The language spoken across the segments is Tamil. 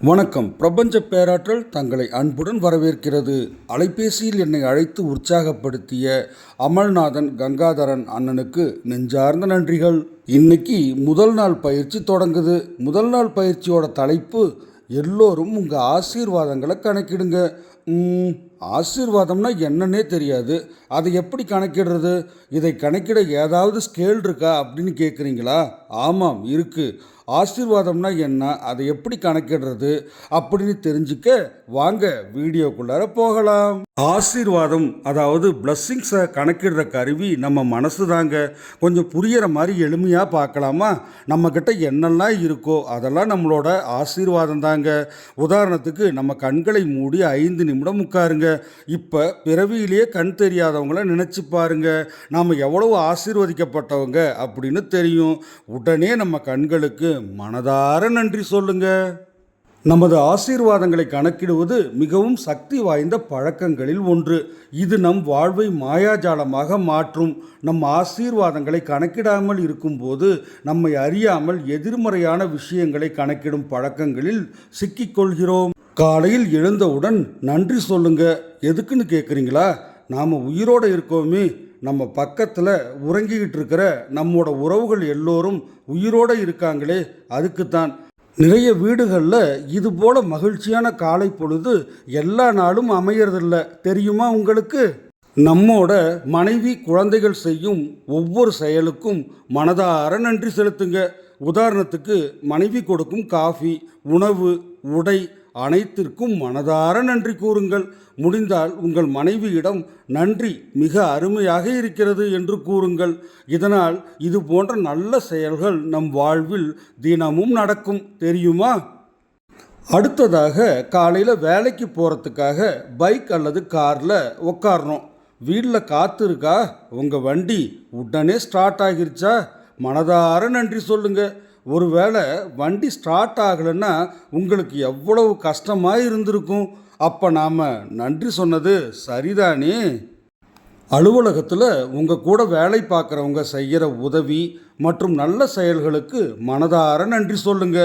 வணக்கம். பிரபஞ்ச பேராற்றல் தங்களை அன்புடன் வரவேற்கிறது. அலைபேசியில் என்னை அழைத்து உற்சாகப்படுத்திய அமல்நாதன் கங்காதரன் அண்ணனுக்கு நெஞ்சார்ந்த நன்றிகள். இன்னைக்கு முதல் நாள் பயிற்சி தொடங்குது. முதல் நாள் பயிற்சியோட தலைப்பு, எல்லோரும் உங்கள் ஆசீர்வாதங்களை கணக்கிடுங்க. ஆசீர்வாதம்னா என்னன்னே தெரியாது, அதை எப்படி கணக்கிடுறது? இதை கணக்கிட ஏதாவது ஸ்கேல் இருக்கா அப்படின்னு கேட்குறீங்களா? ஆமாம், இருக்குது. ஆசீர்வாதம்னா என்ன, அதை எப்படி கணக்கிடுறது அப்படின்னு தெரிஞ்சுக்க வாங்க வீடியோக்குள்ளார போகலாம். ஆசீர்வாதம், அதாவது பிளஸ்ஸிங்ஸை கணக்கிடுற கருவி நம்ம மனசு தாங்க. கொஞ்சம் புரிகிற மாதிரி எளிமையாக பார்க்கலாமா? நம்மக்கிட்ட என்னெல்லாம் இருக்கோ அதெல்லாம் நம்மளோட ஆசீர்வாதம் தாங்க. உதாரணத்துக்கு, நம்ம கண்களை மூடி 5 நிமிடம் உட்காருங்க. இப்போ பிறவியிலேயே கண் தெரியாதவங்கள நினச்சி பாருங்க. நாம் எவ்வளவு ஆசீர்வதிக்கப்பட்டவங்க அப்படின்னு தெரியும். உடனே நம்ம கண்களுக்கு மனதார நன்றி சொல்லுங்க. நமது ஆசீர்வாதங்களை கணக்கிடுவது மிகவும் சக்தி வாய்ந்த பழக்கங்களில் ஒன்று. இது நம் வாழ்வை மாயாஜாலமாக மாற்றும். நம் ஆசீர்வாதங்களை கணக்கிடாமல் இருக்கும்போது நம்மை அறியாமல் எதிர்மறையான விஷயங்களை கணக்கிடும் பழக்கங்களில் சிக்கிக்கொள்கிறோம். காலையில் எழுந்தவுடன் நன்றி சொல்லுங்க. எதுக்குன்னு கேட்குறீங்களா? நாம் உயிரோடு இருக்கோமே, நம்ம பக்கத்தில் உறங்கிக்கிட்டு இருக்கிற நம்மோட உறவுகள் எல்லோரும் உயிரோடு இருக்காங்களே, அதுக்குத்தான். நிறைய வீடுகளில் இது போல் மகிழ்ச்சியான காலை பொழுது எல்லா நாளும் அமையறதில்ல, தெரியுமா உங்களுக்கு? நம்மோட மனைவி குழந்தைகள் செய்யும் ஒவ்வொரு செயலுக்கும் மனதார நன்றி செலுத்துங்க. உதாரணத்துக்கு, மனைவி கொடுக்கும் காஃபி, உணவு, உடை அனைத்திற்கும் மனதார நன்றி கூறுங்கள். முடிந்தால் உங்கள் மனைவியிடம் நன்றி, மிக அருமையாக இருக்கிறது என்று கூறுங்கள். இதனால் இது போன்ற நல்ல செயல்கள் நம் வாழ்வில் தினமும் நடக்கும், தெரியுமா? அடுத்ததாக, காலையில் வேலைக்கு போகிறதுக்காக பைக் அல்லது காரில் உட்காரணும். வீட்டில் காற்று இருக்கா? உங்கள் வண்டி உடனே ஸ்டார்ட் ஆகிருச்சா? மனதார நன்றி சொல்லுங்கள். ஒருவேளை வண்டி ஸ்டார்ட் ஆகலைன்னா உங்களுக்கு எவ்வளவு கஷ்டமாக இருந்திருக்கும். அப்போ நாம் நன்றி சொன்னது சரிதானே? அலுவலகத்தில் உங்கள் கூட வேலை பார்க்குறவங்க செய்கிற உதவி மற்றும் நல்ல செயல்களுக்கு மனதார நன்றி சொல்லுங்க.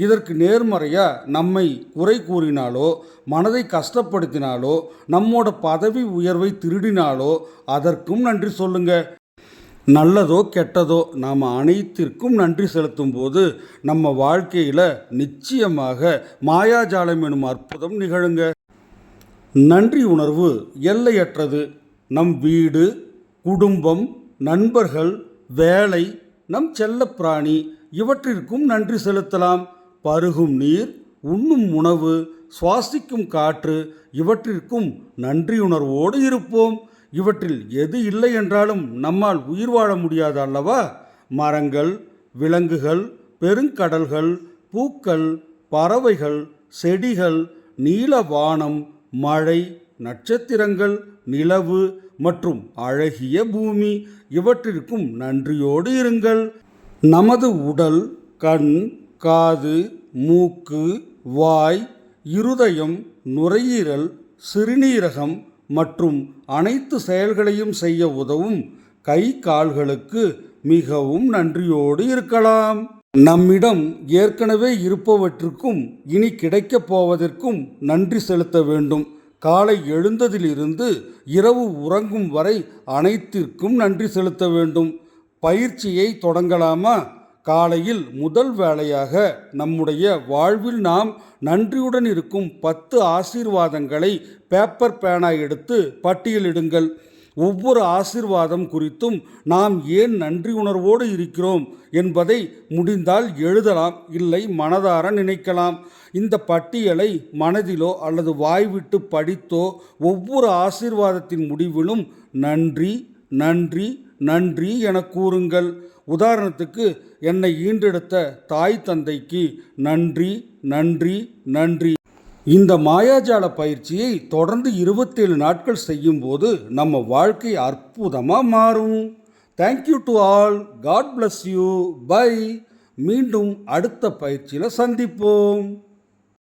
இதற்கு நேர்மறையாக நம்மை குறை கூறினாலோ, மனதை கஷ்டப்படுத்தினாலோ, நம்மோட பதவி உயர்வை திருடினாலோ அதற்கும் நன்றி சொல்லுங்க. நல்லதோ கெட்டதோ நாம் அனைத்திற்கும் நன்றி செலுத்தும் போது நம்ம வாழ்க்கையில் நிச்சயமாக மாயாஜாலம் எனும் அற்புதம் நிகழுங்க. நன்றி உணர்வு எல்லையற்றது. நம் வீடு, குடும்பம், நண்பர்கள், வேலை, நம் செல்லப்பிராணி இவற்றிற்கும் நன்றி செலுத்தலாம். பருகும் நீர், உண்ணும் உணவு, சுவாசிக்கும் காற்று இவற்றிற்கும் நன்றியுணர்வோடு இருப்போம். இவற்றில் எது இல்லை என்றாலும் நம்மால் உயிர் வாழ முடியாது அல்லவா? மரங்கள், விலங்குகள், பெருங்கடல்கள், பூக்கள், பறவைகள், செடிகள், நீல வானம், மழை, நட்சத்திரங்கள், நிலவு மற்றும் அழகிய பூமி இவற்றிற்கும் நன்றியோடு இருங்கள். நமது உடல், கண், காது, மூக்கு, வாய், இருதயம், நுரையீரல், சிறுநீரகம் மற்றும் அனைத்து செயல்களையும் செய்ய உதவும் கை கால்களுக்கு மிகவும் நன்றியோடு இருக்கலாம். நம்மிடம் ஏற்கனவே இருப்பவற்றுக்கும் இனி கிடைக்கப் போவதற்கும் நன்றி செலுத்த வேண்டும். காலை எழுந்ததிலிருந்து இரவு உறங்கும் வரை அனைத்திற்கும் நன்றி செலுத்த வேண்டும். பயிற்சியை தொடங்கலாமா? காலையில் முதல் வேளையாக நம்முடைய வாழ்வில் நாம் நன்றியுடன் இருக்கும் 10 ஆசீர்வாதங்களை பேப்பர் பேனா எடுத்து பட்டியலிடுங்கள். ஒவ்வொரு ஆசீர்வாதம் குறித்தும் நாம் ஏன் நன்றி உணர்வோடு இருக்கிறோம் என்பதை முடிந்தால் எழுதலாம், இல்லை மனதார நினைக்கலாம். இந்த பட்டியலை மனதிலோ அல்லது வாய்விட்டு படித்தோ ஒவ்வொரு ஆசீர்வாதத்தின் முடிவிலும் நன்றி நன்றி நன்றி என கூறுங்கள். உதாரணத்துக்கு, என்னை ஈன்றெடுத்த தாய் தந்தைக்கு நன்றி நன்றி நன்றி. இந்த மாயாஜால பயிற்சியை தொடர்ந்து 27 நாட்கள் செய்யும்போது நம்ம வாழ்க்கை அற்புதமாக மாறும். Thank you to all. God bless you. Bye. மீண்டும் அடுத்த பயிற்சியில் சந்திப்போம்.